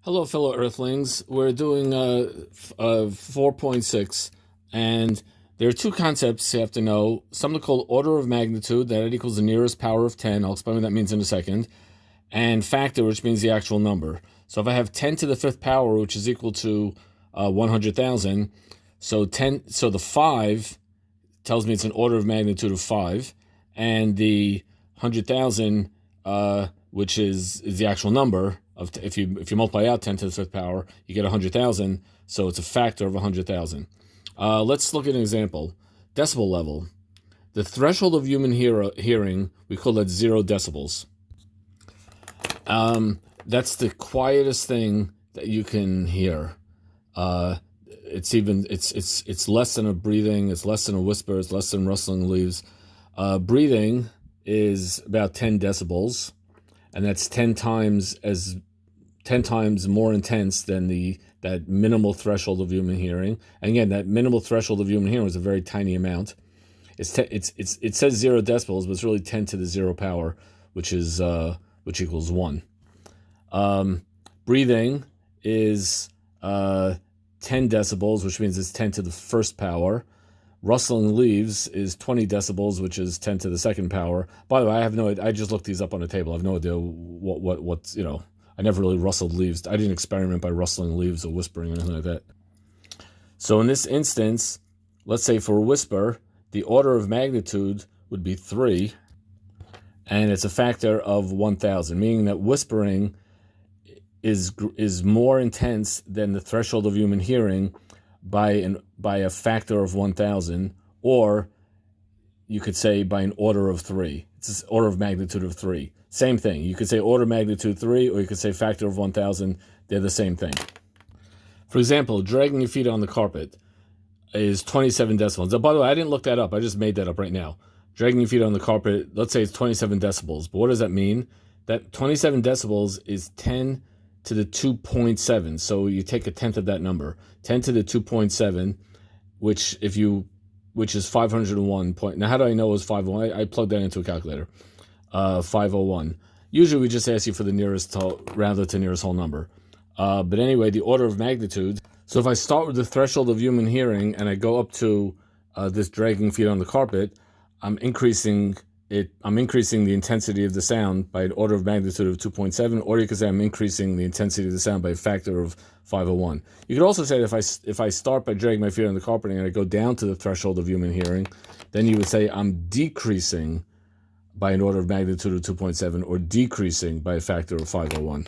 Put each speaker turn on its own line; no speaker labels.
Hello, fellow Earthlings. We're doing 4.6, and there are two concepts you have to know. Something called order of magnitude, that it equals the nearest power of 10. I'll explain what that means in a second. And factor, which means the actual number. So if I have 10 to the fifth power, which is equal to 100,000, so the 5 tells me it's an order of magnitude of 5, and the 100,000, which is the actual number of if you multiply out 10 to the fifth power, you get 100,000. So it's a factor of 100,000. Let's look at an example. Decibel level. The threshold of human hearing, we call that 0 decibels. That's the quietest thing that you can hear. It's less than a breathing, it's less than a whisper, it's less than rustling leaves. Breathing is about 10 decibels, and that's 10 times more intense than that minimal threshold of human hearing. And again, that minimal threshold of human hearing is a very tiny amount. It says 0 decibels, but it's really 10 to the 0 power, which equals 1. Breathing is 10 decibels, which means it's 10 to the first power. Rustling leaves is 20 decibels, which is 10 to the second power. By the way, I just looked these up on a table. I have no idea what's, I never really rustled leaves. I didn't experiment by rustling leaves or whispering or anything like that. So in this instance, let's say for a whisper, the order of magnitude would be 3, and it's a factor of 1,000, meaning that whispering is more intense than the threshold of human hearing by a factor of 1,000, or you could say by an order of 3. It's an order of magnitude of 3. Same thing. You could say order of magnitude 3, or you could say factor of 1,000. They're the same thing. For example, dragging your feet on the carpet is 27 decibels. By the way, I didn't look that up. I just made that up right now. Dragging your feet on the carpet, let's say it's 27 decibels. But what does that mean? That 27 decibels is 10 to the 2.7. So you take a tenth of that number. 10 to the 2.7, which is 501 point. Now, how do I know it was 501? I plugged that into a calculator. 501. Usually we just ask you for the nearest rounded to nearest whole number. But anyway, the order of magnitude. So if I start with the threshold of human hearing and I go up to this dragging feet on the carpet, I'm increasing the intensity of the sound by an order of magnitude of 2.7, or you could say I'm increasing the intensity of the sound by a factor of 501. You could also say that if I start by dragging my feet on the carpet and I go down to the threshold of human hearing, then you would say I'm decreasing by an order of magnitude of 2.7, or decreasing by a factor of 501.